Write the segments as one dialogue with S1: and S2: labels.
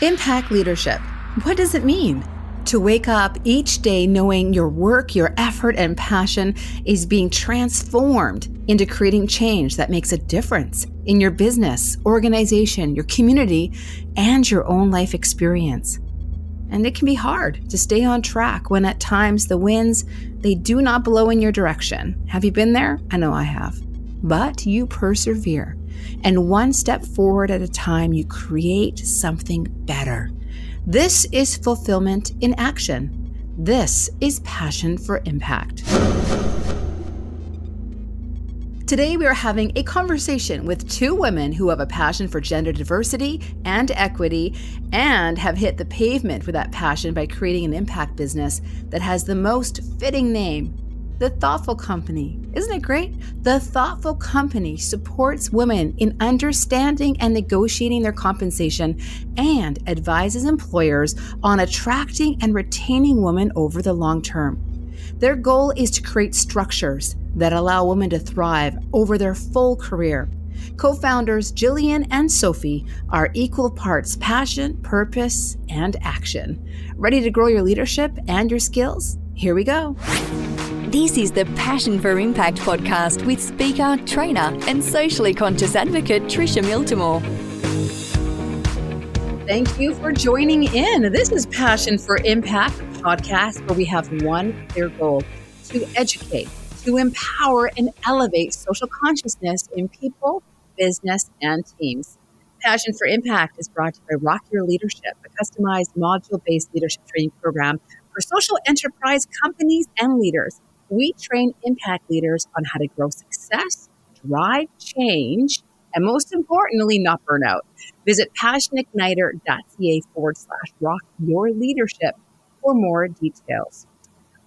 S1: Impact leadership. What does it mean? To wake up each day knowing your work, your effort, and passion is being transformed into creating change that makes a difference in your business, organization, your community, and your own life experience. And it can be hard to stay on track when at times the winds, they do not blow in your direction. Have you been there? I know I have. But you persevere. And one step forward at a time, you create something better. This is fulfillment in action. This is passion for impact. Today, we are having a conversation with two women who have a passion for gender diversity and equity and have hit the pavement with that passion by creating an impact business that has the most fitting name, The Thoughtful Company. Isn't it great? The Thoughtful Company supports women in understanding and negotiating their compensation and advises employers on attracting and retaining women over the long term. Their goal is to create structures that allow women to thrive over their full career. Co-founders Jillian and Sophie are equal parts passion, purpose, and action. Ready to grow your leadership and your skills? Here we go.
S2: This is the Passion for Impact podcast with speaker, trainer, and socially conscious advocate Tricia Miltimore.
S1: Thank you for joining in. This is Passion for Impact podcast, where we have one clear goal: to educate, to empower, and elevate social consciousness in people, business, and teams. Passion for Impact is brought to you by Rock Your Leadership, a customized module-based leadership training program for social enterprise companies and leaders. We train impact leaders on how to grow success, drive change, and most importantly, not burn out. Visit passionigniter.ca/rock your leadership for more details.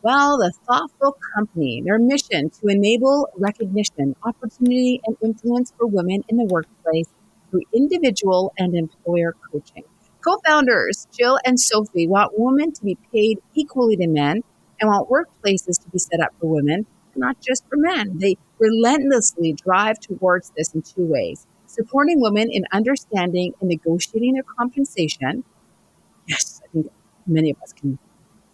S1: Well, the Thoughtful Company, their mission to enable recognition, opportunity, and influence for women in the workplace through individual and employer coaching. Co-founders Jill and Sophie want women to be paid equally to men and want workplaces to be set up for women, not just for men. They relentlessly drive towards this in two ways: supporting women in understanding and negotiating their compensation. Yes, I think many of us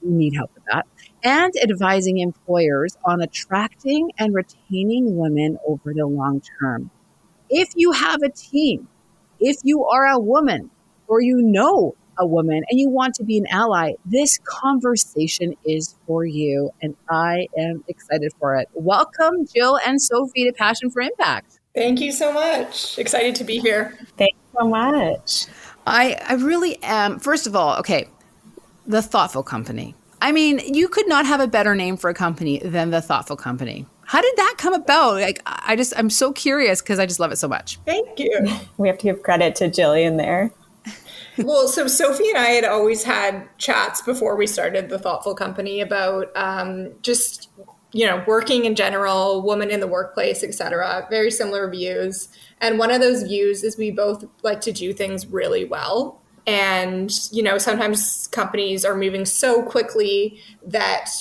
S1: need help with that. And advising employers on attracting and retaining women over the long term. If you have a team, if you are a woman, or you know a woman and you want to be an ally, this conversation is for you, and I am excited for it. Welcome, Jill and Sophie, to Passion for Impact.
S3: Thank you so much. Excited to be here.
S4: Thank you so much.
S1: I really am. First of all, okay, the Thoughtful Company. I mean, you could not have a better name for a company than the Thoughtful Company. How did that come about? I'm so curious because I just love it so much.
S3: Thank you.
S4: We have to give credit to Jillian there.
S3: Well, so Sophie and I had always had chats before we started the Thoughtful Company about just, working in general, women in the workplace, et cetera, very similar views. And one of those views is we both like to do things really well. And, sometimes companies are moving so quickly that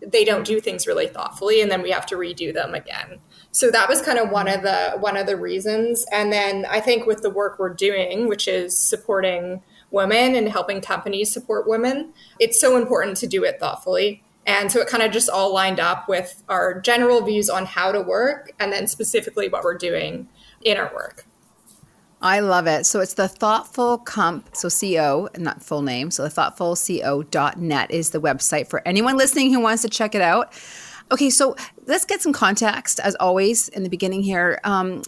S3: they don't do things really thoughtfully, and then we have to redo them again. So that was kind of one of the reasons. And then I think with the work we're doing, which is supporting women and helping companies support women, it's so important to do it thoughtfully. And so it kind of just all lined up with our general views on how to work and then specifically what we're doing in our work.
S1: I love it. So it's the Thoughtful Comp, so CO, not full name. So the thoughtfulco.net is the website for anyone listening who wants to check it out. Okay, so let's get some context, as always, in the beginning here.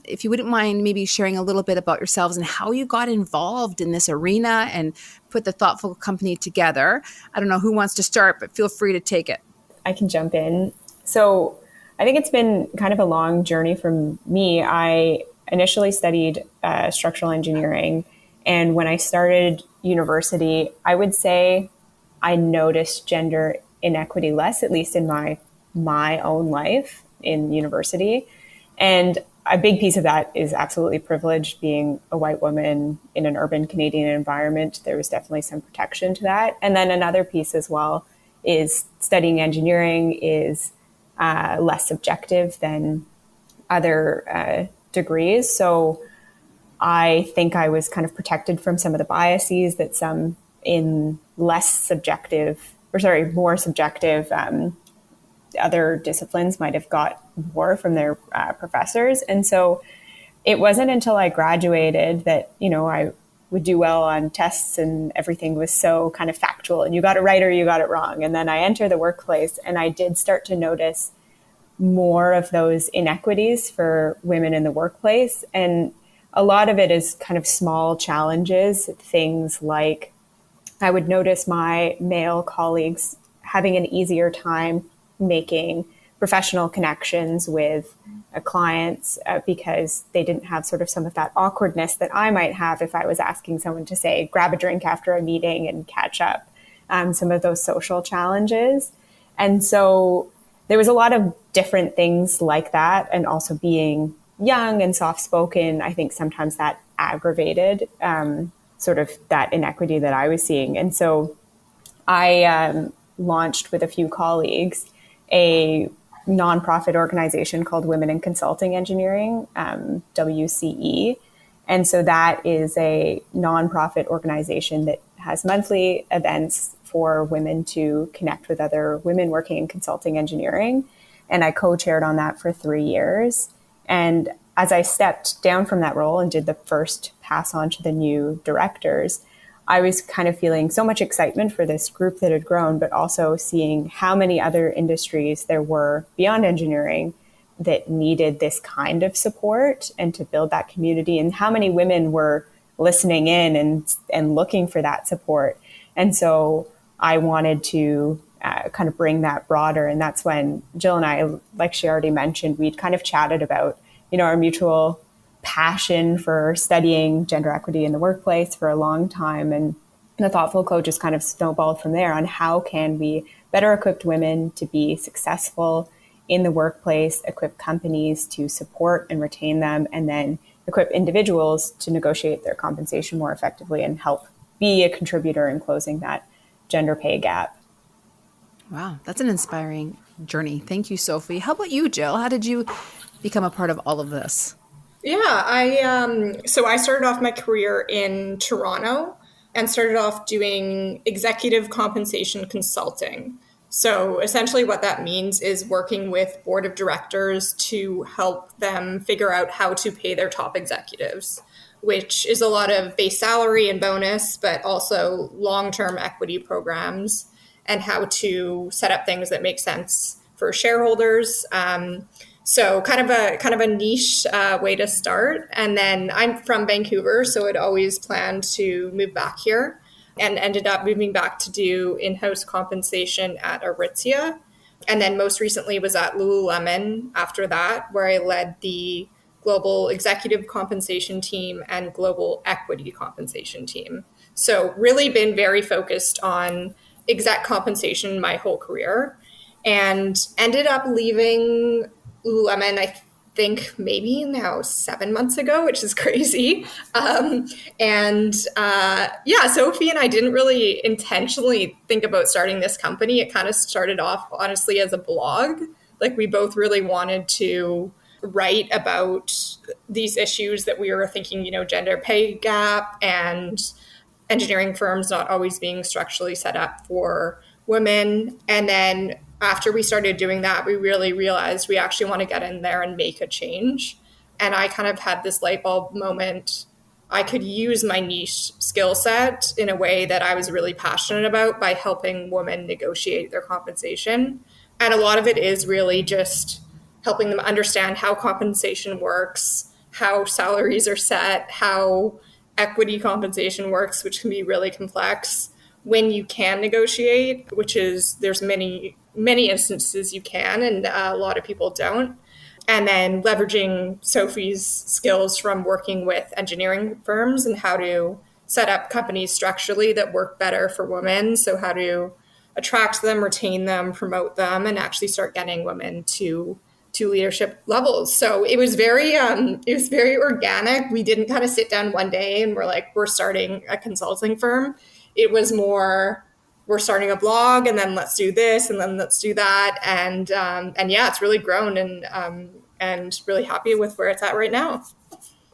S1: If you wouldn't mind maybe sharing a little bit about yourselves and how you got involved in this arena and put the Thoughtful Company together. I don't know who wants to start, but feel free to take it.
S4: I can jump in. So I think it's been kind of a long journey for me. I initially studied structural engineering. And when I started university, I would say I noticed gender inequity less, at least in my own life in university. And a big piece of that is absolutely privilege. Being a white woman in an urban Canadian environment, there was definitely some protection to that. And then another piece as well is studying engineering is less subjective than other degrees. So I think I was kind of protected from some of the biases that some in more subjective other disciplines might have got more from their professors. And so it wasn't until I graduated that, I would do well on tests and everything was so kind of factual and you got it right or you got it wrong. And then I enter the workplace and I did start to notice more of those inequities for women in the workplace. And a lot of it is kind of small challenges, things like I would notice my male colleagues having an easier time making professional connections with clients because they didn't have sort of some of that awkwardness that I might have if I was asking someone to say, grab a drink after a meeting and catch up, some of those social challenges. And so there was a lot of different things like that. And also being young and soft-spoken, I think sometimes that aggravated sort of that inequity that I was seeing. And so I launched with a few colleagues a nonprofit organization called Women in Consulting Engineering, WCE. And so that is a nonprofit organization that has monthly events for women to connect with other women working in consulting engineering. And I co-chaired on that for 3 years. And as I stepped down from that role and did the first pass on to the new directors, I was kind of feeling so much excitement for this group that had grown, but also seeing how many other industries there were beyond engineering that needed this kind of support and to build that community, and how many women were listening in and looking for that support. And so I wanted to kind of bring that broader. And that's when Jill and I, like she already mentioned, we'd kind of chatted about, our mutual passion for studying gender equity in the workplace for a long time. And the Thoughtful Co just kind of snowballed from there on how can we better equip women to be successful in the workplace, equip companies to support and retain them, and then equip individuals to negotiate their compensation more effectively and help be a contributor in closing that gender pay gap.
S1: Wow, that's an inspiring journey. Thank you, Sophie. How about you, Jill? How did you become a part of all of this?
S3: Yeah, I started off my career in Toronto and started off doing executive compensation consulting. So essentially what that means is working with board of directors to help them figure out how to pay their top executives, which is a lot of base salary and bonus, but also long-term equity programs and how to set up things that make sense for shareholders. So kind of a niche way to start. And then I'm from Vancouver, so I'd always planned to move back here and ended up moving back to do in-house compensation at Aritzia. And then most recently was at Lululemon after that, where I led the global executive compensation team and global equity compensation team. So really been very focused on exec compensation my whole career, and ended up leaving Lululemon, I think maybe now 7 months ago, which is crazy. Sophie and I didn't really intentionally think about starting this company. It kind of started off, honestly, as a blog. Like, we both really wanted to write about these issues that we were thinking, gender pay gap and engineering firms not always being structurally set up for women. And then after we started doing that, we really realized we actually want to get in there and make a change. And I kind of had this light bulb moment. I could use my niche skill set in a way that I was really passionate about by helping women negotiate their compensation. And a lot of it is really just helping them understand how compensation works, how salaries are set, how equity compensation works, which can be really complex, when you can negotiate, which is there's many instances you can, and a lot of people don't. And then leveraging Sophie's skills from working with engineering firms and how to set up companies structurally that work better for women. So how to attract them, retain them, promote them, and actually start getting women to leadership levels. So it was very organic. We didn't kind of sit down one day and we're like, we're starting a consulting firm. It was more, we're starting a blog, and then let's do this, and then let's do that. And yeah, it's really grown, and really happy with where it's at right now.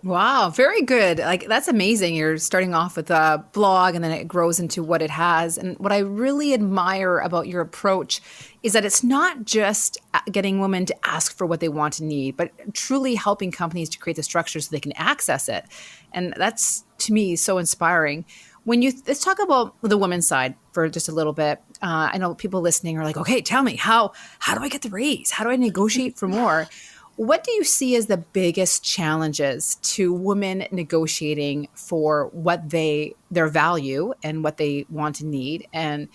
S5: Wow, very good. Like that's amazing. You're starting off with a blog and then it grows into what it has. And what I really admire about your approach is that it's not just getting women to ask for what they want and need, but truly helping companies to create the structure so they can access it. And that's to me so inspiring. Let's talk about the women's side for just a little bit. I know people listening are like, okay, tell me how do I get the raise? How do I negotiate for more? What do you see as the biggest challenges to women negotiating for what their value and what they want and need? And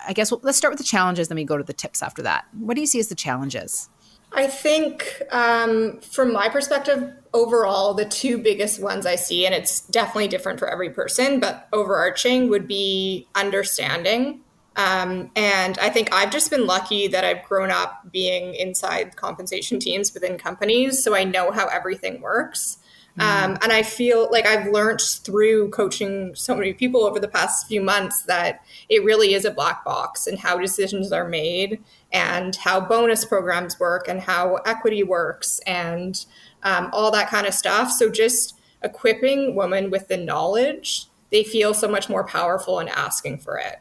S5: I guess let's start with the challenges, then we go to the tips after that. What do you see as the challenges?
S3: I think from my perspective, overall, the two biggest ones I see, and it's definitely different for every person, but overarching would be understanding. And I think I've just been lucky that I've grown up being inside compensation teams within companies. So I know how everything works. And I feel like I've learned through coaching so many people over the past few months that it really is a black box and how decisions are made and how bonus programs work and how equity works and all that kind of stuff. So just equipping women with the knowledge, they feel so much more powerful in asking for it.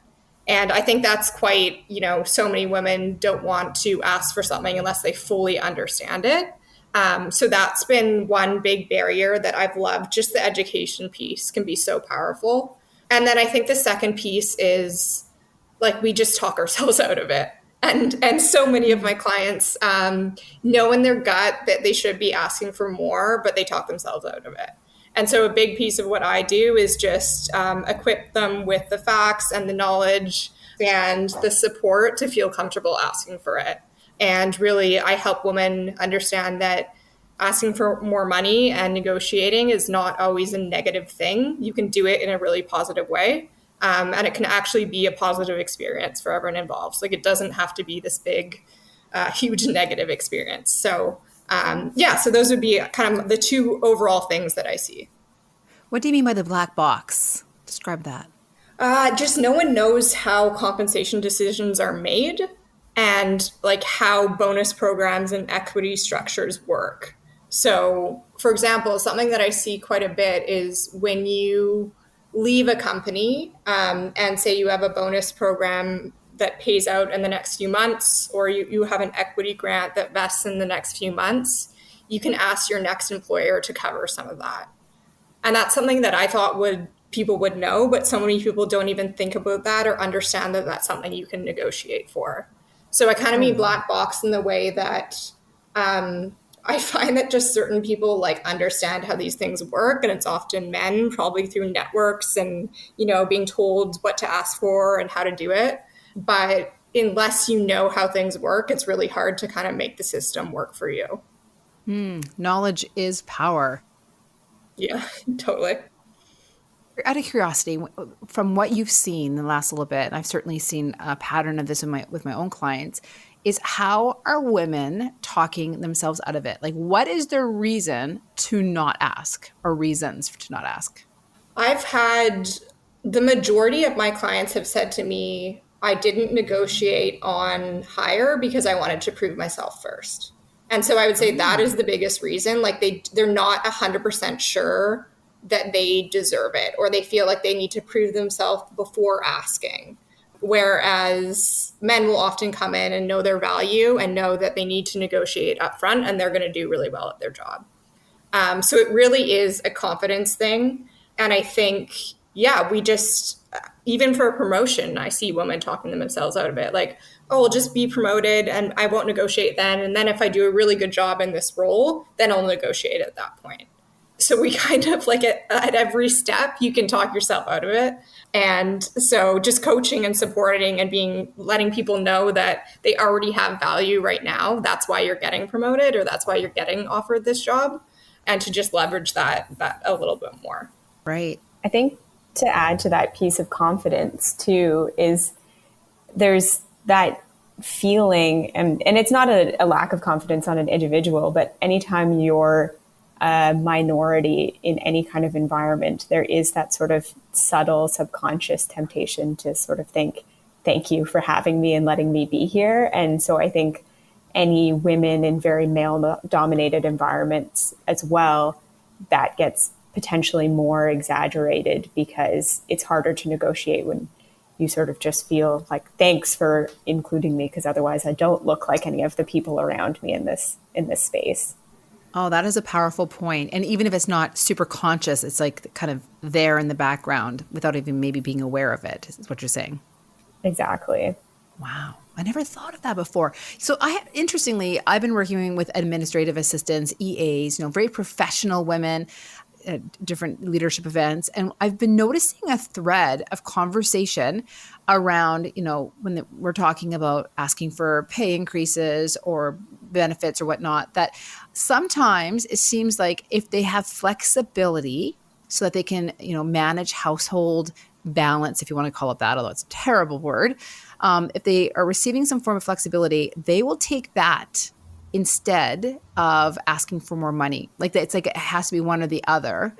S3: And I think that's quite, so many women don't want to ask for something unless they fully understand it. So that's been one big barrier that I've loved. Just the education piece can be so powerful. And then I think the second piece is like we just talk ourselves out of it. And so many of my clients know in their gut that they should be asking for more, but they talk themselves out of it. And so a big piece of what I do is just equip them with the facts and the knowledge and the support to feel comfortable asking for it. And really, I help women understand that asking for more money and negotiating is not always a negative thing. You can do it in a really positive way. And it can actually be a positive experience for everyone involved. Like it doesn't have to be this big, huge negative experience. So so those would be kind of the two overall things that I see.
S5: What do you mean by the black box? Describe that.
S3: Just no one knows how compensation decisions are made and like how bonus programs and equity structures work. So, for example, something that I see quite a bit is when you leave a company and say you have a bonus program that pays out in the next few months, or you have an equity grant that vests in the next few months, you can ask your next employer to cover some of that. And that's something that I thought people would know, but so many people don't even think about that or understand that that's something you can negotiate for. So I kind of mean black box in the way that I find that just certain people like understand how these things work, and it's often men, probably through networks and, being told what to ask for and how to do it. But unless you know how things work, it's really hard to kind of make the system work for you.
S5: Knowledge is power.
S3: Yeah, totally.
S5: Out of curiosity, from what you've seen in the last little bit, and I've certainly seen a pattern of this with my own clients, is how are women talking themselves out of it? Like, what is their reason to not ask or reasons to not ask?
S3: I've had the majority of my clients have said to me, I didn't negotiate on hire because I wanted to prove myself first. And so I would say that is the biggest reason. Like they're not 100% sure that they deserve it, or they feel like they need to prove themselves before asking. Whereas men will often come in and know their value and know that they need to negotiate upfront and they're going to do really well at their job. So it really is a confidence thing. And I think, we just, even for a promotion, I see women talking themselves out of it. Like, oh, I'll just be promoted and I won't negotiate then. And then if I do a really good job in this role, then I'll negotiate at that point. So we kind of like at every step, you can talk yourself out of it. And so just coaching and supporting and letting people know that they already have value right now. That's why you're getting promoted, or that's why you're getting offered this job. And to just leverage that a little bit more.
S5: Right.
S4: I think to add to that piece of confidence too, is there's that feeling, and it's not a lack of confidence on an individual, but anytime you're a minority in any kind of environment, there is that sort of subtle subconscious temptation to sort of think, thank you for having me and letting me be here. And so I think any women in very male dominated environments as well that gets potentially more exaggerated because it's harder to negotiate when you sort of just feel like, thanks for including me, because otherwise I don't look like any of the people around me in this space.
S5: Oh, that is a powerful point. And even if it's not super conscious, it's like kind of there in the background without even maybe being aware of it, is what you're saying.
S4: Exactly.
S5: Wow. I never thought of that before. So interestingly, I've been working with administrative assistants, EAs, very professional women at different leadership events. And I've been noticing a thread of conversation around, when we're talking about asking for pay increases or benefits or whatnot, that sometimes it seems like if they have flexibility so that they can, manage household balance, if you want to call it that, although it's a terrible word, if they are receiving some form of flexibility, they will take that instead of asking for more money. It's like it has to be one or the other,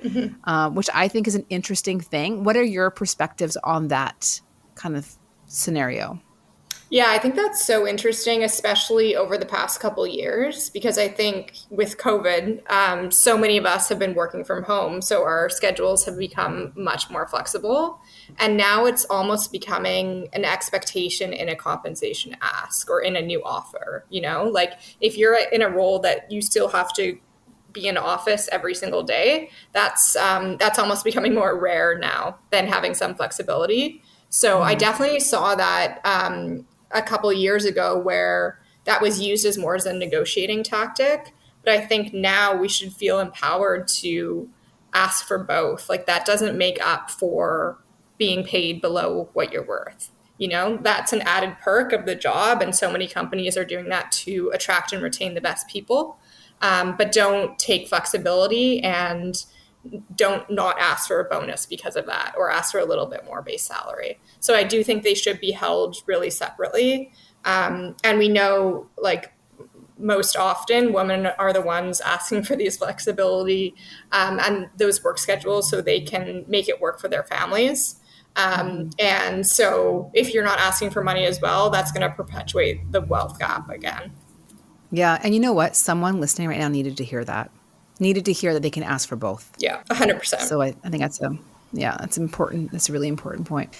S5: which I think is an interesting thing. What are your perspectives on that kind of scenario?
S3: Yeah, I think that's so interesting, especially over the past couple years, because I think with COVID, so many of us have been working from home. So our schedules have become much more flexible. And now it's almost becoming an expectation in a compensation ask or in a new offer. Like if you're in a role that you still have to be in office every single day, that's almost becoming more rare now than having some flexibility. So I definitely saw that a couple of years ago where that was used as more as a negotiating tactic. But I think now we should feel empowered to ask for both. Like that doesn't make up for being paid below what you're worth. That's an added perk of the job. And so many companies are doing that to attract and retain the best people. But don't take flexibility and don't not ask for a bonus because of that, or ask for a little bit more base salary. So I do think they should be held really separately. And we know, like, most often women are the ones asking for these flexibility and those work schedules so they can make it work for their families. And so if you're not asking for money as well, that's going to perpetuate the wealth gap again.
S5: Yeah. And you know what? Someone listening right now needed to hear that they can ask for both.
S3: Yeah, 100%.
S5: So I think that's important. That's a really important point.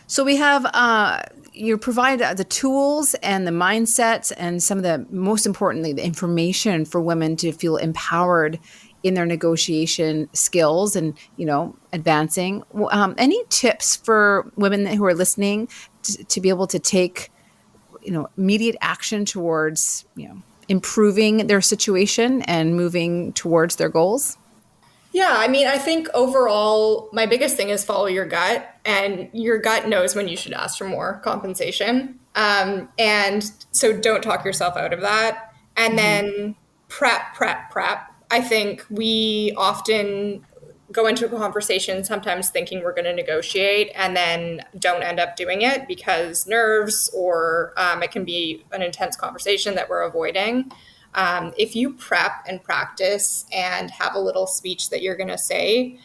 S5: So we have, you provide the tools and the mindsets and some of the, most importantly, the information for women to feel empowered in their negotiation skills and, advancing. Any tips for women who are listening to be able to take, immediate action towards, improving their situation and moving towards their goals?
S3: Yeah, I think overall, my biggest thing is follow your gut, and your gut knows when you should ask for more compensation. And so don't talk yourself out of that. And then prep. I think we often go into a conversation sometimes thinking we're going to negotiate and then don't end up doing it because nerves or it can be an intense conversation that we're avoiding. If you prep and practice and have a little speech that you're going to say,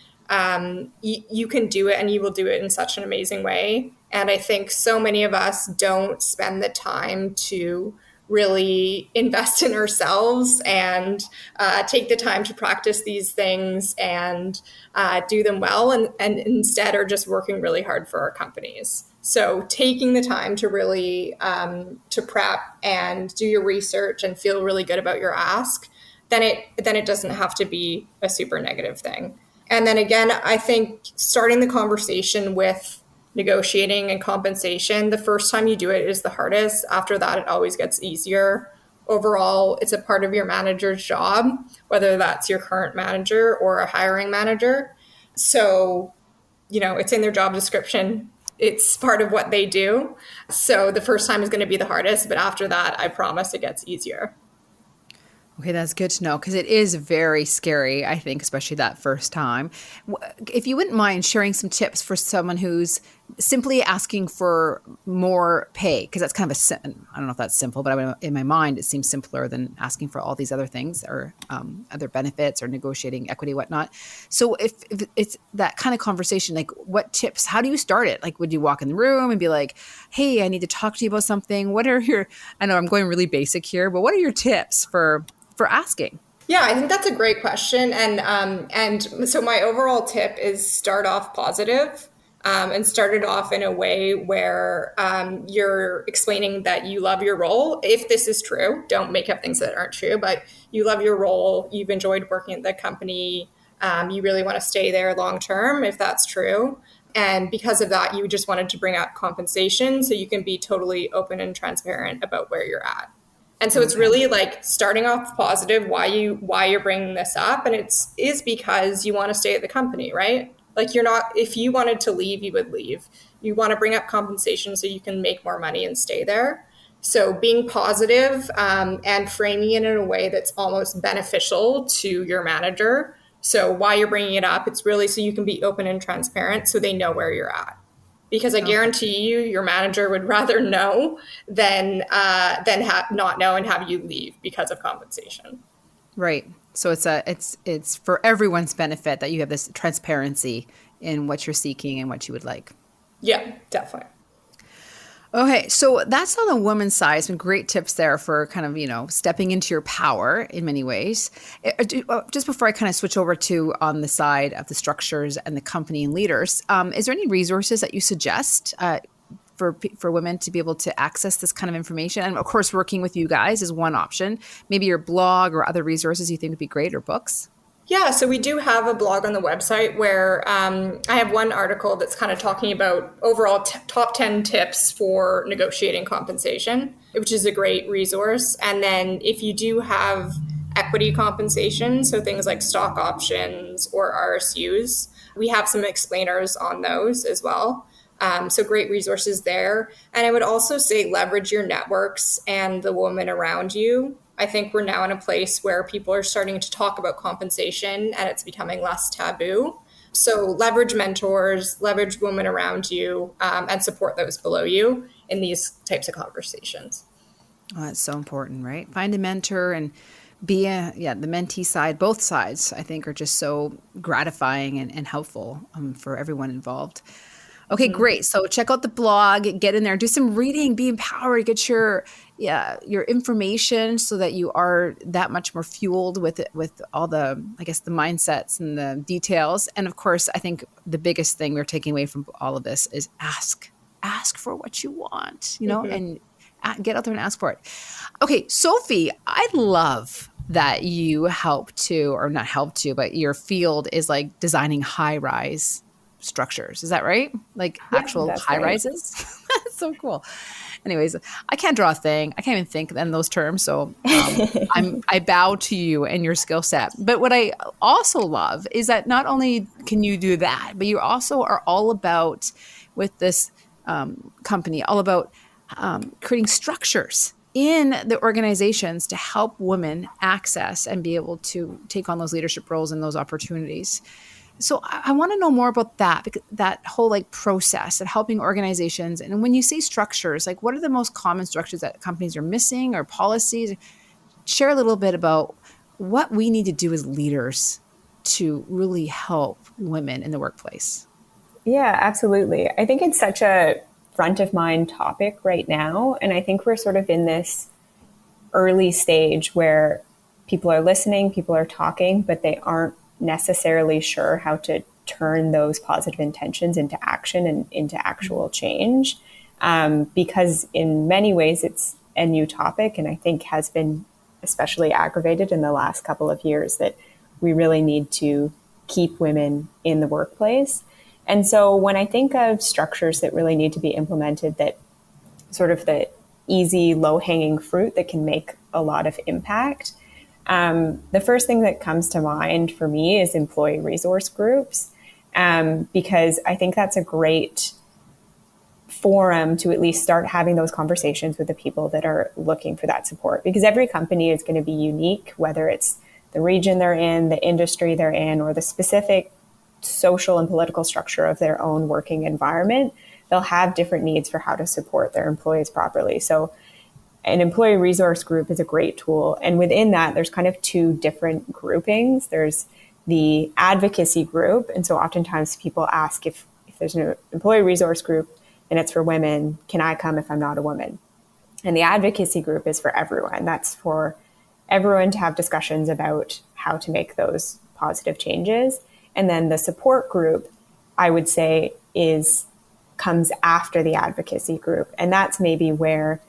S3: you can do it, and you will do it in such an amazing way. And I think so many of us don't spend the time to really invest in ourselves and take the time to practice these things and do them well, and instead are just working really hard for our companies. So taking the time to really to prep and do your research and feel really good about your ask, then it doesn't have to be a super negative thing. And then again, I think starting the conversation with negotiating and compensation, the first time you do it is the hardest. After that, it always gets easier. Overall, it's a part of your manager's job, whether that's your current manager or a hiring manager. So, it's in their job description. It's part of what they do. So the first time is going to be the hardest, but after that, I promise it gets easier.
S5: Okay, that's good to know, because it is very scary, I think, especially that first time. If you wouldn't mind sharing some tips for someone who's simply asking for more pay, because that's kind of I don't know if that's simple, but in my mind, it seems simpler than asking for all these other things or other benefits or negotiating equity, whatnot. So if it's that kind of conversation, like what tips, how do you start it? Like, would you walk in the room and be like, hey, I need to talk to you about something? I know I'm going really basic here, but what are your tips for asking?
S3: Yeah, I think that's a great question, and so my overall tip is start off positive, and start it off in a way where you're explaining that you love your role. If this is true, don't make up things that aren't true, but you love your role. You've enjoyed working at the company. You really want to stay there long term, if that's true. And because of that, you just wanted to bring up compensation so you can be totally open and transparent about where you're at. And so it's really like starting off positive, why you're bringing this up, and is because you want to stay at the company, right? Like you're not, if you wanted to leave, you would leave. You want to bring up compensation so you can make more money and stay there. So being positive, and framing it in a way that's almost beneficial to your manager. So why you're bringing it up, it's really so you can be open and transparent so they know where you're at. Because I guarantee you, your manager would rather know than not know and have you leave because of compensation.
S5: Right. So it's for everyone's benefit that you have this transparency in what you're seeking and what you would like.
S3: Yeah, definitely.
S5: Okay, so that's on the woman's side. Some great tips there for kind of, stepping into your power in many ways. Just before I kind of switch over to on the side of the structures and the company and leaders, is there any resources that you suggest for women to be able to access this kind of information? And of course, working with you guys is one option. Maybe your blog or other resources you think would be great, or books?
S3: Yeah, so we do have a blog on the website where I have one article that's kind of talking about overall top 10 tips for negotiating compensation, which is a great resource. And then if you do have equity compensation, so things like stock options or RSUs, we have some explainers on those as well. So great resources there. And I would also say leverage your networks and the women around you. I think we're now in a place where people are starting to talk about compensation and it's becoming less taboo. So leverage mentors, leverage women around you, and support those below you in these types of conversations.
S5: Oh, that's so important, right? Find a mentor and be the mentee side. Both sides, I think, are just so gratifying and helpful for everyone involved. Okay, great. So check out the blog, get in there, do some reading, be empowered, get your information so that you are that much more fueled with all the, I guess, the mindsets and the details. And of course, I think the biggest thing we're taking away from all of this is ask for what you want, and get out there and ask for it. Okay, Sophie, I love that you but your field is like designing high-rise structures. Is that right? Like actual high rises? That's so cool. Anyways, I can't draw a thing. I can't even think in those terms. So I bow to you and your skill set. But what I also love is that not only can you do that, but you also are all about, with this company, all about creating structures in the organizations to help women access and be able to take on those leadership roles and those opportunities. So I want to know more about that, because that whole process of helping organizations. And when you say structures, what are the most common structures that companies are missing, or policies? Share a little bit about what we need to do as leaders to really help women in the workplace.
S4: Yeah, absolutely. I think it's such a front of mind topic right now. And I think we're sort of in this early stage where people are listening, people are talking, but they aren't necessarily sure how to turn those positive intentions into action and into actual change, because in many ways it's a new topic, and I think has been especially aggravated in the last couple of years, that we really need to keep women in the workplace. And so when I think of structures that really need to be implemented, that sort of the easy low-hanging fruit that can make a lot of impact, the first thing that comes to mind for me is employee resource groups, because I think that's a great forum to at least start having those conversations with the people that are looking for that support. Because every company is going to be unique, whether it's the region they're in, the industry they're in, or the specific social and political structure of their own working environment. They'll have different needs for how to support their employees properly. So an employee resource group is a great tool. And within that, there's kind of two different groupings. There's the advocacy group. And so oftentimes people ask, if there's an employee resource group and it's for women, can I come if I'm not a woman? And the advocacy group is for everyone. That's for everyone to have discussions about how to make those positive changes. And then the support group, I would say, comes after the advocacy group. And that's maybe where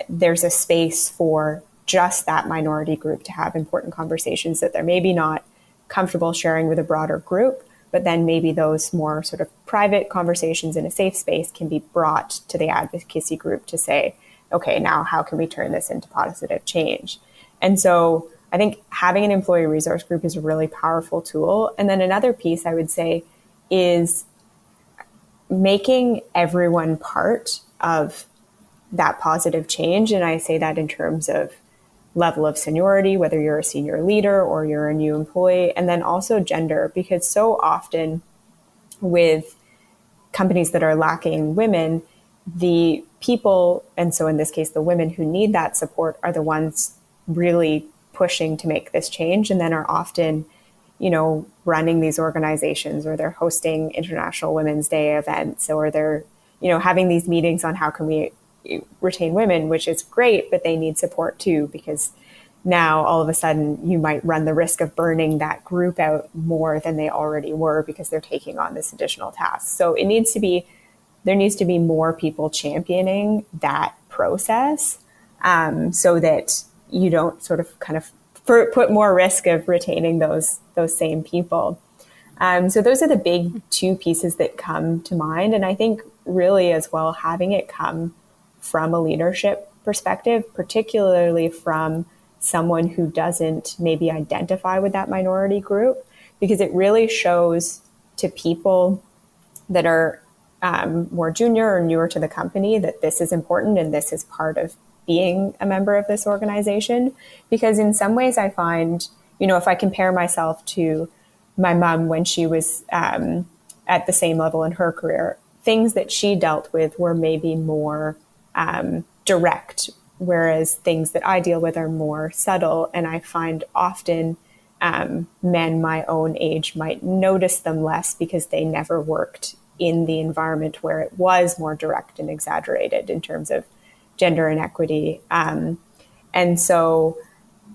S4: there's a space for just that minority group to have important conversations that they're maybe not comfortable sharing with a broader group, but then maybe those more sort of private conversations in a safe space can be brought to the advocacy group to say, okay, now how can we turn this into positive change? And so I think having an employee resource group is a really powerful tool. And then another piece I would say is making everyone part of that positive change. And I say that in terms of level of seniority, whether you're a senior leader or you're a new employee, and then also gender, because so often with companies that are lacking women, the people, and so in this case, the women who need that support are the ones really pushing to make this change, and then are often, running these organizations, or they're hosting International Women's Day events, or they're, having these meetings on how can we retain women, which is great, but they need support too, because now all of a sudden you might run the risk of burning that group out more than they already were because they're taking on this additional task. So there needs to be more people championing that process, so that you don't sort of kind of put more risk of retaining those same people. So those are the big two pieces that come to mind. And I think really as well, having it come from a leadership perspective, particularly from someone who doesn't maybe identify with that minority group, because it really shows to people that are more junior or newer to the company that this is important and this is part of being a member of this organization. Because in some ways I find, if I compare myself to my mom when she was at the same level in her career, things that she dealt with were maybe more direct, whereas things that I deal with are more subtle. And I find often men my own age might notice them less because they never worked in the environment where it was more direct and exaggerated in terms of gender inequity. And so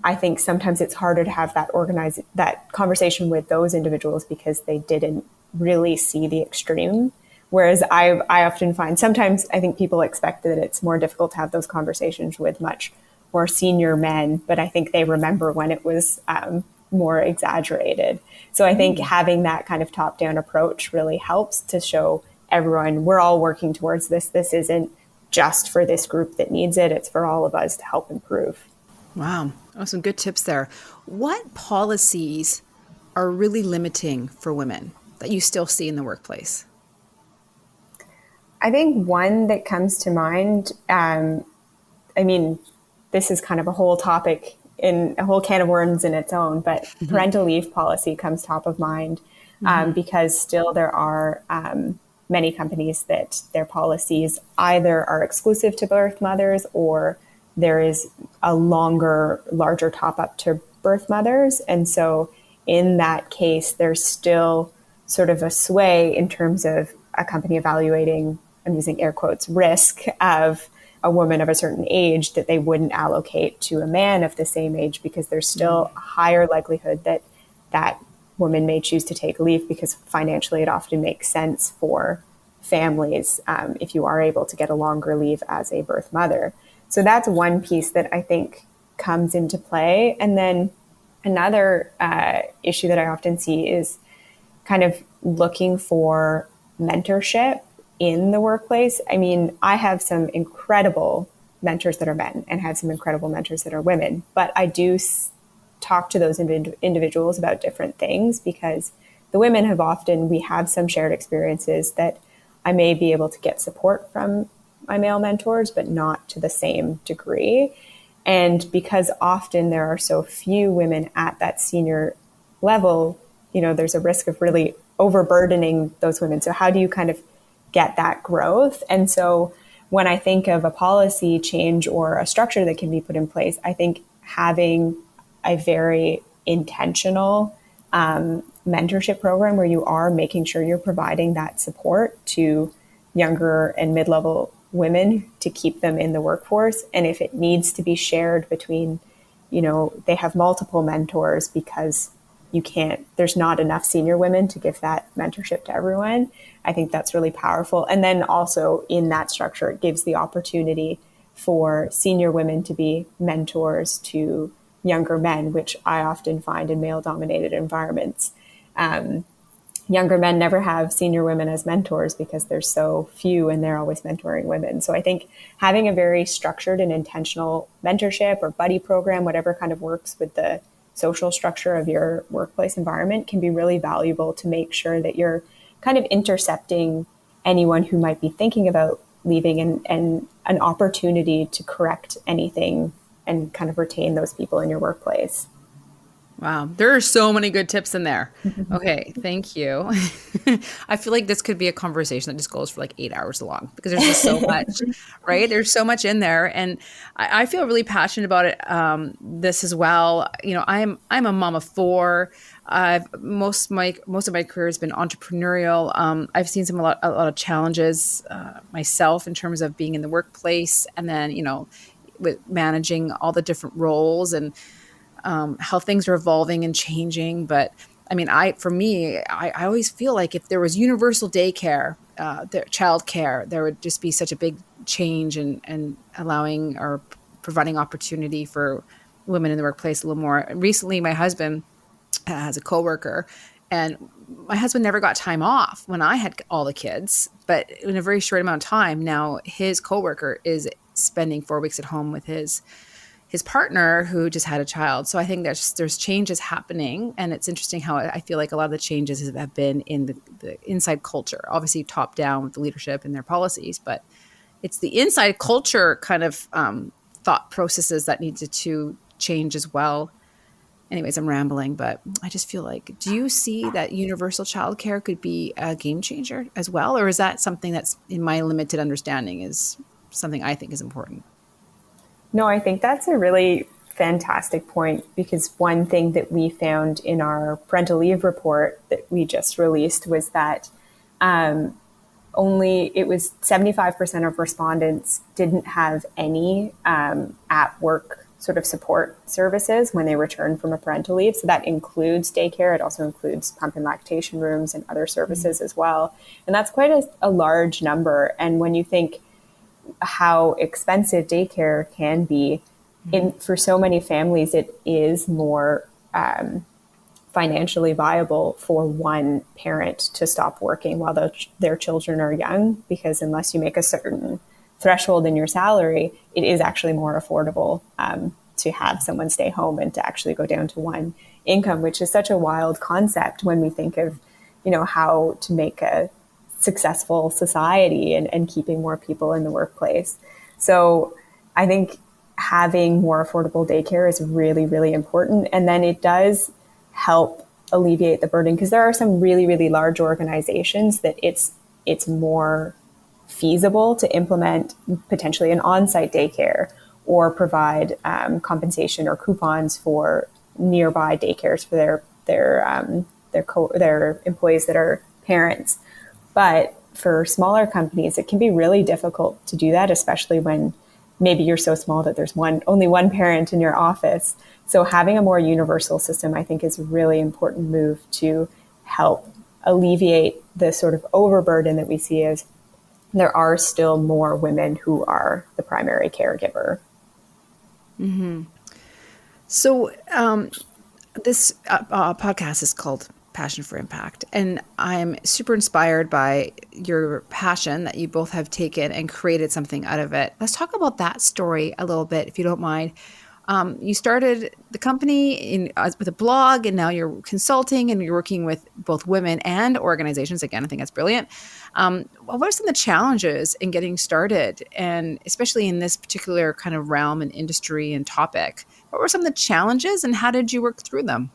S4: I think sometimes it's harder to have that conversation with those individuals because they didn't really see the extreme. Whereas I often find sometimes I think people expect that it's more difficult to have those conversations with much more senior men, but I think they remember when it was more exaggerated. So I think having that kind of top-down approach really helps to show everyone we're all working towards this. This isn't just for this group that needs it. It's for all of us to help improve.
S5: Wow. Oh, some good tips there. What policies are really limiting for women that you still see in the workplace?
S4: I think one that comes to mind, this is kind of a whole topic in a whole can of worms in its own, but parental leave policy comes top of mind because still there are many companies that their policies either are exclusive to birth mothers or there is a larger top up to birth mothers. And so in that case, there's still sort of a sway in terms of a company evaluating, I'm using air quotes, risk of a woman of a certain age that they wouldn't allocate to a man of the same age because there's still a higher likelihood that that woman may choose to take leave because financially it often makes sense for families if you are able to get a longer leave as a birth mother. So that's one piece that I think comes into play. And then another issue that I often see is kind of looking for mentorship in the workplace. I mean, I have some incredible mentors that are men and have some incredible mentors that are women, but I do talk to those individuals about different things because the women we have some shared experiences that I may be able to get support from my male mentors, but not to the same degree. And because often there are so few women at that senior level, there's a risk of really overburdening those women. So how do you kind of get that growth? And so when I think of a policy change or a structure that can be put in place, I think having a very intentional mentorship program where you are making sure you're providing that support to younger and mid-level women to keep them in the workforce. And if it needs to be shared between, they have multiple mentors because there's not enough senior women to give that mentorship to everyone. I think that's really powerful. And then also in that structure, it gives the opportunity for senior women to be mentors to younger men, which I often find in male dominated environments. Younger men never have senior women as mentors because there's so few and they're always mentoring women. So I think having a very structured and intentional mentorship or buddy program, whatever kind of works with the social structure of your workplace environment, can be really valuable to make sure that you're kind of intercepting anyone who might be thinking about leaving and an opportunity to correct anything and kind of retain those people in your workplace.
S5: Wow. There are so many good tips in there. Okay. Thank you. I feel like this could be a conversation that just goes for like 8 hours long because there's just so much, right? There's so much in there. And I feel really passionate about it, this as well. I'm a mom of 4. Most of my career has been entrepreneurial. I've seen a lot of challenges, myself in terms of being in the workplace and then, with managing all the different roles and, how things are evolving and changing. But I mean, I always feel like if there was universal daycare, childcare, there would just be such a big change and allowing or providing opportunity for women in the workplace a little more. Recently, my husband has a coworker, and my husband never got time off when I had all the kids, but in a very short amount of time, now his coworker is spending 4 weeks at home with his partner who just had a child. So I think there's changes happening, and it's interesting how I feel like a lot of the changes have been in the inside culture, obviously top down with the leadership and their policies, but it's the inside culture kind of thought processes that needed to change as well. Anyways, I'm rambling, but I just feel like, do you see that universal childcare could be a game changer as well? Or is that something that's, in my limited understanding, is something I think is important?
S4: No, I think that's a really fantastic point, because one thing that we found in our parental leave report that we just released was that it was 75% of respondents didn't have any at work sort of support services when they returned from a parental leave. So that includes daycare. It also includes pump and lactation rooms and other services as well. And that's quite a large number. And when you think how expensive daycare can be, for so many families, it is more financially viable for one parent to stop working while their children are young, because unless you make a certain threshold in your salary, it is actually more affordable to have someone stay home and to actually go down to one income, which is such a wild concept when we think of, how to make a successful society and keeping more people in the workplace. So I think having more affordable daycare is really, really important. And then it does help alleviate the burden, because there are some really, really large organizations that it's more feasible to implement potentially an on-site daycare or provide compensation or coupons for nearby daycares for their employees that are parents. But for smaller companies, it can be really difficult to do that, especially when maybe you're so small that there's only one parent in your office. So having a more universal system, I think, is a really important move to help alleviate the sort of overburden that we see as there are still more women who are the primary caregiver.
S5: Mm-hmm. So this podcast is called Passion for Impact. And I'm super inspired by your passion that you both have taken and created something out of it. Let's talk about that story a little bit, if you don't mind. You started the company with a blog, and now you're consulting and you're working with both women and organizations. Again, I think that's brilliant. What are some of the challenges in getting started, and especially in this particular kind of realm and industry and topic? What were some of the challenges, and how did you work through them?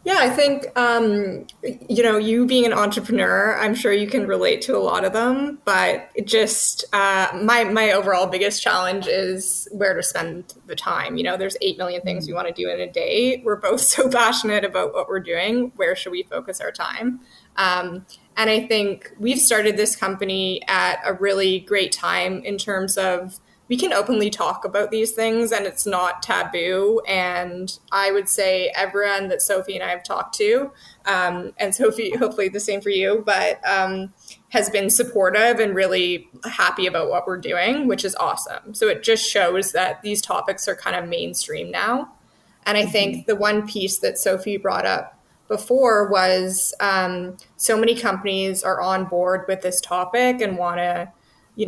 S3: Yeah, I think, you being an entrepreneur, I'm sure you can relate to a lot of them, but it just, my overall biggest challenge is where to spend the time. There's 8 million things we want to do in a day. We're both so passionate about what we're doing. Where should we focus our time? And I think we've started this company at a really great time in terms of we can openly talk about these things and it's not taboo. And I would say everyone that Sophie and I have talked to, and Sophie, hopefully the same for you, but has been supportive and really happy about what we're doing, which is awesome. So it just shows that these topics are kind of mainstream now. And I think the one piece that Sophie brought up before was so many companies are on board with this topic and want to,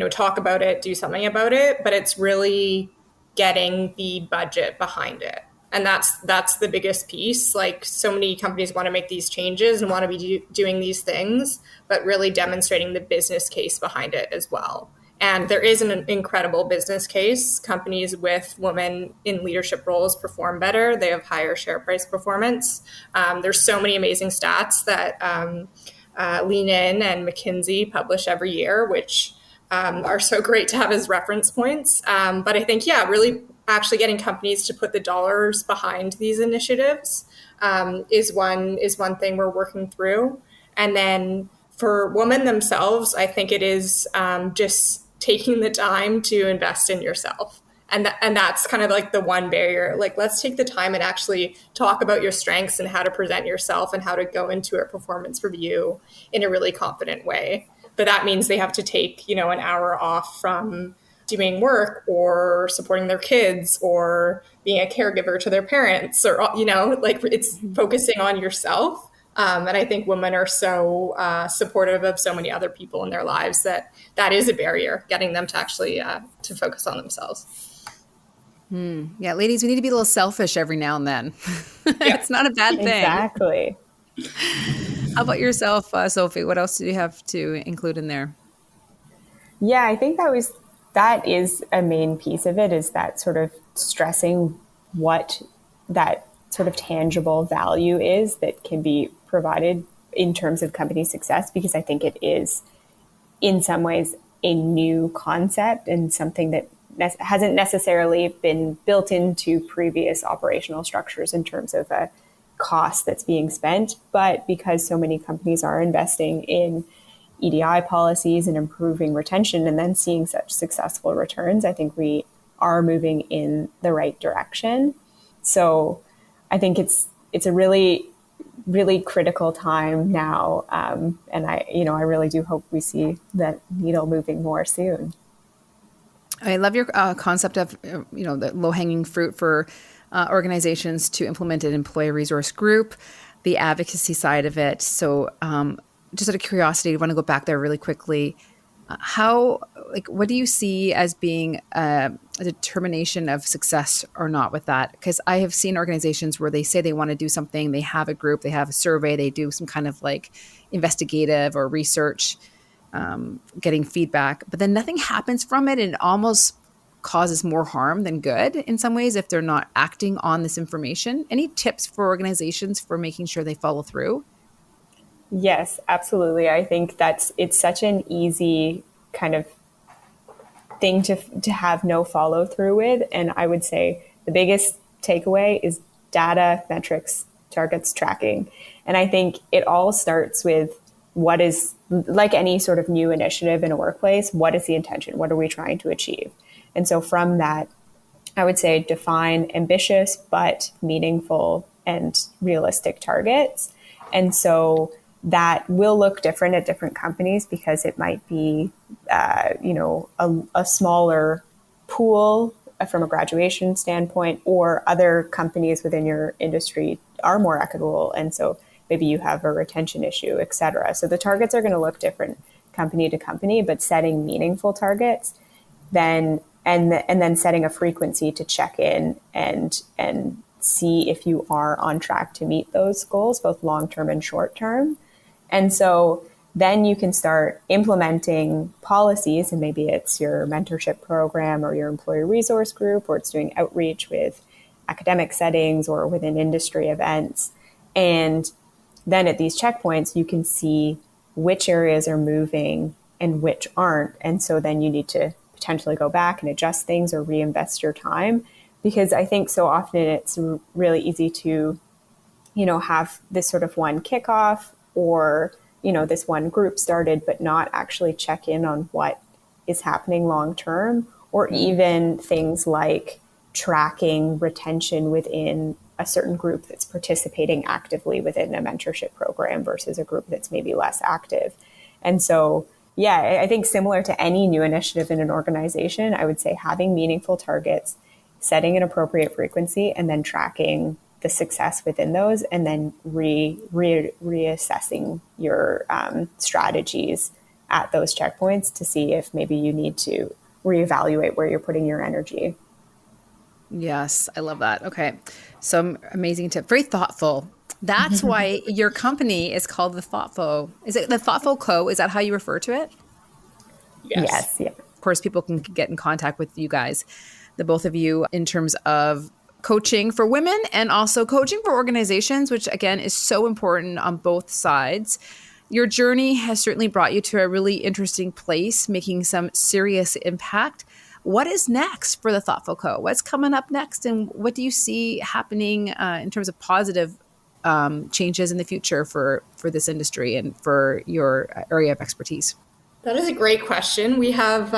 S3: talk about it, do something about it, but it's really getting the budget behind it. And that's the biggest piece. Like, so many companies want to make these changes and want to be doing these things, but really demonstrating the business case behind it as well. And there is an incredible business case. Companies with women in leadership roles perform better. They have higher share price performance. There's so many amazing stats that Lean In and McKinsey publish every year, which are so great to have as reference points. But I think, really actually getting companies to put the dollars behind these initiatives is one thing we're working through. And then for women themselves, I think it is just taking the time to invest in yourself. And that's kind of like the one barrier. Like, let's take the time and actually talk about your strengths and how to present yourself and how to go into a performance review in a really confident way. But that means they have to take, an hour off from doing work or supporting their kids or being a caregiver to their parents, or, it's focusing on yourself. And I think women are so supportive of so many other people in their lives that is a barrier, getting them to actually to focus on themselves.
S5: Yeah, ladies, we need to be a little selfish every now and then. It's not a bad thing.
S4: Exactly.
S5: How about yourself, Sophie? What else do you have to include in there?
S4: Yeah, I think that is a main piece of it, is that sort of stressing what that sort of tangible value is that can be provided in terms of company success, because I think it is in some ways a new concept and something that hasn't necessarily been built into previous operational structures in terms of a cost that's being spent. But because so many companies are investing in EDI policies and improving retention and then seeing such successful returns, I think we are moving in the right direction. So I think it's a really, really critical time now. And I really do hope we see that needle moving more soon.
S5: I love your concept of, the low-hanging fruit for organizations to implement an employee resource group, the advocacy side of it. So just out of curiosity, I want to go back there really quickly. What do you see as being a determination of success or not with that? Because I have seen organizations where they say they want to do something, they have a group, they have a survey, they do some kind of like investigative or research, getting feedback, but then nothing happens from it, and it almost causes more harm than good in some ways if they're not acting on this information. Any tips for organizations for making sure they follow through?
S4: Yes, absolutely. I think it's such an easy kind of thing to have no follow through with. And I would say the biggest takeaway is data, metrics, targets, tracking. And I think it all starts with what is, like any sort of new initiative in a workplace, what is the intention? What are we trying to achieve? And so from that, I would say define ambitious but meaningful and realistic targets. And so that will look different at different companies, because it might be, a smaller pool from a graduation standpoint, or other companies within your industry are more equitable. And so maybe you have a retention issue, et cetera. So the targets are going to look different company to company, but setting meaningful targets, and then setting a frequency to check in and see if you are on track to meet those goals, both long-term and short-term. And so then you can start implementing policies, and maybe it's your mentorship program or your employee resource group, or it's doing outreach with academic settings or within industry events. And then at these checkpoints, you can see which areas are moving and which aren't. And so then you need to potentially go back and adjust things or reinvest your time, because I think so often it's really easy to, have this sort of one kickoff, or, this one group started, but not actually check in on what is happening long term, or even things like tracking retention within a certain group that's participating actively within a mentorship program versus a group that's maybe less active. And so, yeah, I think similar to any new initiative in an organization, I would say having meaningful targets, setting an appropriate frequency, and then tracking the success within those, and then reassessing your strategies at those checkpoints to see if maybe you need to reevaluate where you're putting your energy.
S5: Yes, I love that. Okay. Some amazing tip. Very thoughtful. That's why your company is called the Thoughtful. Is it the Thoughtful Co? Is that how you refer to it?
S4: Yes. Yeah.
S5: Of course, people can get in contact with you guys, the both of you, in terms of coaching for women and also coaching for organizations, which again is so important on both sides. Your journey has certainly brought you to a really interesting place, making some serious impact. What is next for the Thoughtful Co? What's coming up next? And what do you see happening in terms of positive changes in the future for this industry and for your area of expertise?
S3: That is a great question. We have,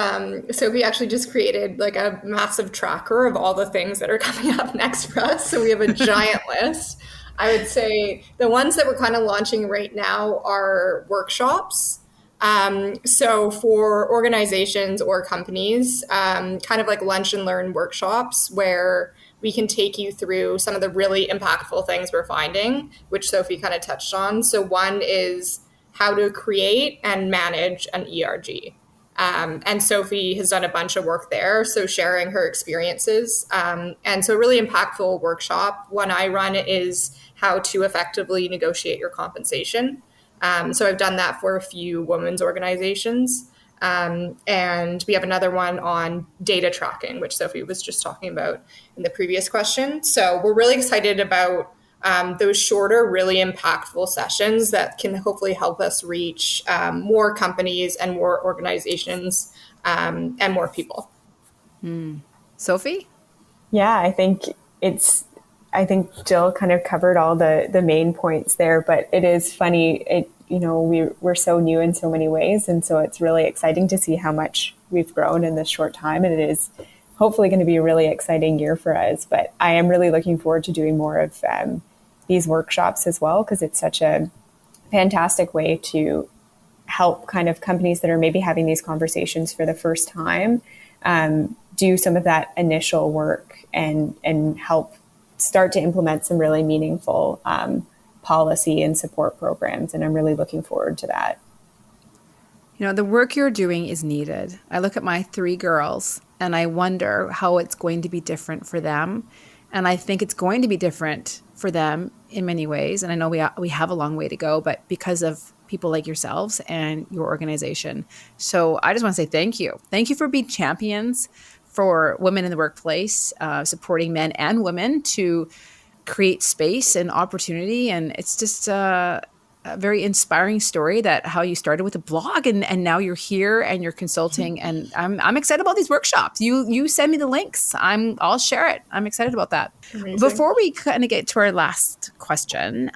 S3: Sophie actually just created like a massive tracker of all the things that are coming up next for us. So we have a giant list. I would say the ones that we're kind of launching right now are workshops. So for organizations or companies, kind of like lunch and learn workshops where we can take you through some of the really impactful things we're finding, which Sophie kind of touched on. So one is how to create and manage an ERG. And Sophie has done a bunch of work there, so sharing her experiences. And so a really impactful workshop, one I run, is how to effectively negotiate your compensation. So I've done that for a few women's organizations. And we have another one on data tracking, which Sophie was just talking about in the previous question. So we're really excited about those shorter, really impactful sessions that can hopefully help us reach more companies and more organizations and more people.
S5: Sophie?
S4: Yeah, I think Jill kind of covered all the main points there, but it is funny. We're so new in so many ways. And so it's really exciting to see how much we've grown in this short time. And it is hopefully going to be a really exciting year for us. But I am really looking forward to doing more of these workshops as well, because it's such a fantastic way to help kind of companies that are maybe having these conversations for the first time do some of that initial work and help start to implement some really meaningful policy and support programs. And I'm really looking forward to that.
S5: You know, the work you're doing is needed. I look at my 3 girls and I wonder how it's going to be different for them. And I think it's going to be different for them in many ways. And I know we have a long way to go, but because of people like yourselves and your organization. So I just want to say thank you. Thank you for being champions for women in the workplace, supporting men and women to create space and opportunity. And it's just a very inspiring story that how you started with a blog and now you're here and you're consulting. And I'm excited about these workshops. You send me the links. I'll share it. I'm excited about that. Amazing. Before we kind of get to our last question,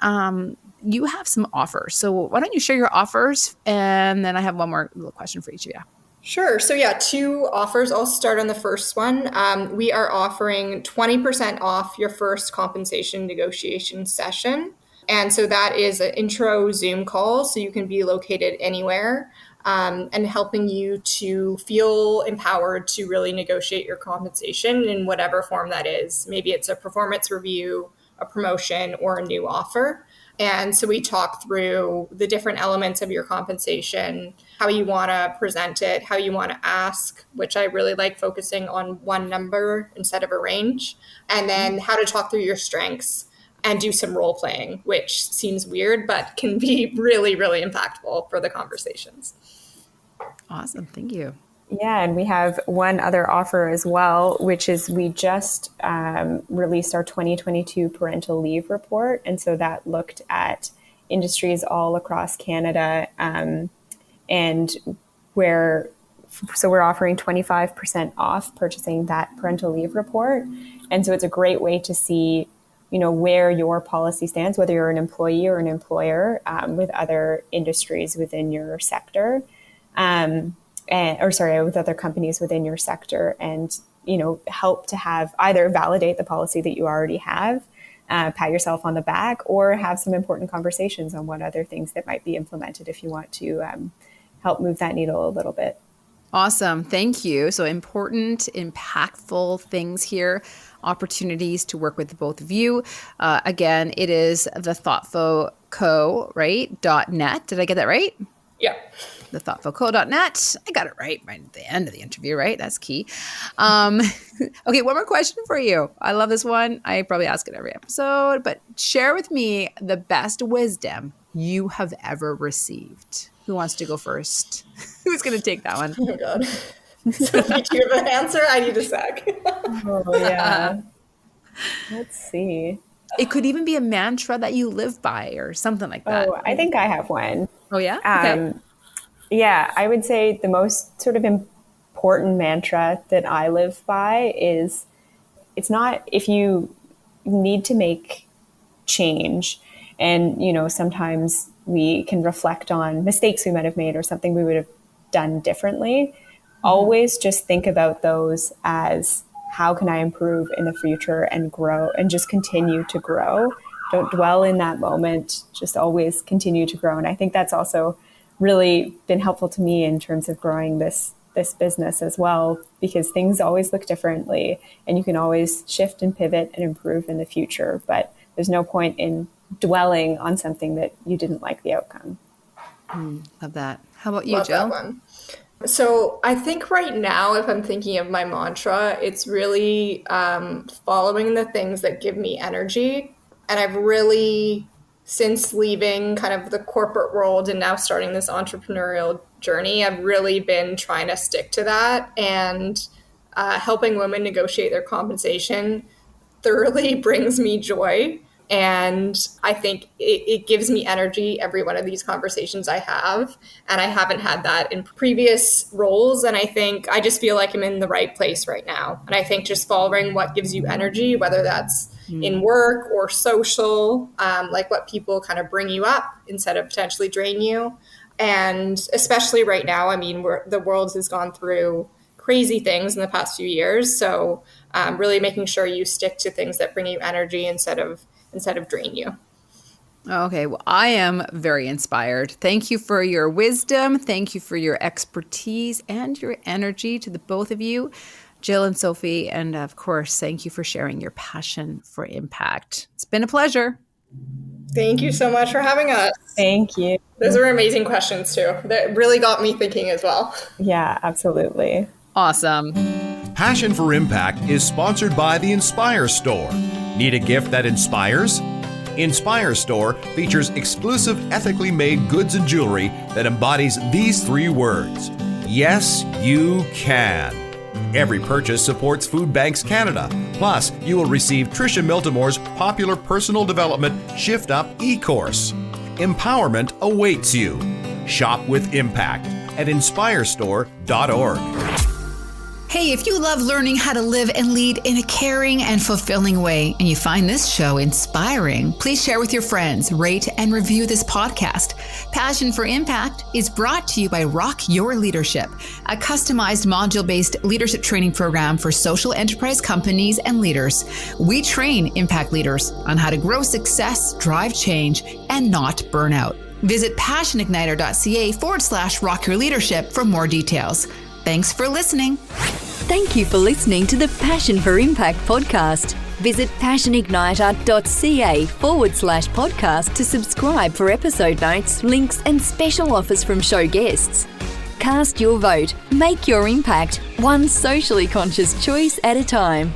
S5: you have some offers. So why don't you share your offers? And then I have one more little question for each of you.
S3: Sure. So 2 offers. I'll start on the first one. We are offering 20% off your first compensation negotiation session. And so that is an intro Zoom call. So you can be located anywhere and helping you to feel empowered to really negotiate your compensation in whatever form that is. Maybe it's a performance review, a promotion, or a new offer. And so we talk through the different elements of your compensation, how you want to present it, how you want to ask, which I really like focusing on one number instead of a range, and then how to talk through your strengths and do some role playing, which seems weird, but can be really, really impactful for the conversations.
S5: Awesome. Thank you.
S4: Yeah, and we have one other offer as well, which is we just released our 2022 parental leave report. And so that looked at industries all across Canada and we're offering 25% off purchasing that parental leave report. And so it's a great way to see, where your policy stands, whether you're an employee or an employer with other industries within your sector. with other companies within your sector, and, help to have either validate the policy that you already have, pat yourself on the back, or have some important conversations on what other things that might be implemented if you want to help move that needle a little bit.
S5: Awesome. Thank you. So important, impactful things here, opportunities to work with both of you. Again, it is the thoughtfulco, right? .net. Did I get that right?
S3: Yeah.
S5: thethoughtfulco.net. I got it right at the end of the interview, right? That's key. Okay, one more question for you. I love this one. I probably ask it every episode, but share with me the best wisdom you have ever received. Who wants to go first? Who's going to take that one?
S3: Oh, my God. Sophie, do you have an answer? I need a sec.
S4: Oh, yeah. Let's see.
S5: It could even be a mantra that you live by or something like that.
S4: Oh, I think I have one.
S5: Oh, yeah? Okay.
S4: Yeah, I would say the most sort of important mantra that I live by is, it's not if you need to make change, and, sometimes we can reflect on mistakes we might have made or something we would have done differently. Always just think about those as, how can I improve in the future and grow and just continue to grow? Don't dwell in that moment, just always continue to grow. And I think that's also really been helpful to me in terms of growing this business as well, because things always look differently and you can always shift and pivot and improve in the future. But there's no point in dwelling on something that you didn't like the outcome.
S5: Love that. How about you,
S3: Love
S5: Jill?
S3: that one. So I think right now, if I'm thinking of my mantra, it's really following the things that give me energy. And I've really, since leaving kind of the corporate world and now starting this entrepreneurial journey, I've really been trying to stick to that, and helping women negotiate their compensation thoroughly brings me joy. And I think it gives me energy, every one of these conversations I have. And I haven't had that in previous roles. And I think I just feel like I'm in the right place right now. And I think just following what gives you energy, whether that's in work or social, like what people kind of bring you up instead of potentially drain you. And especially right now, I mean, the world has gone through crazy things in the past few years. So really making sure you stick to things that bring you energy instead of drain you.
S5: Okay, well, I am very inspired. Thank you for your wisdom. Thank you for your expertise and your energy to the both of you, Jill and Sophie. And of course, thank you for sharing your passion for impact. It's been a pleasure.
S3: Thank you so much for having us.
S4: Thank you.
S3: Those are amazing questions too. That really got me thinking as well.
S4: Yeah, absolutely.
S5: Awesome.
S6: Passion for Impact is sponsored by the Inspire Store. Need a gift that inspires? Inspire Store features exclusive ethically made goods and jewelry that embodies these 3 words: yes, you can. Every purchase supports Food Banks Canada. Plus, you will receive Tricia Miltimore's popular personal development Shift Up e-course. Empowerment awaits you. Shop with impact at inspirestore.org.
S7: Hey, if you love learning how to live and lead in a caring and fulfilling way, and you find this show inspiring, please share with your friends, rate and review this podcast. Passion for Impact is brought to you by Rock Your Leadership, a customized module-based leadership training program for social enterprise companies and leaders. We train impact leaders on how to grow success, drive change, and not burn out. Visit passionigniter.ca/Rock Your Leadership for more details. Thanks for listening.
S2: Thank you for listening to the Passion for Impact podcast. Visit passionigniter.ca/podcast to subscribe for episode notes, links, and special offers from show guests. Cast your vote. Make your impact, one socially conscious choice at a time.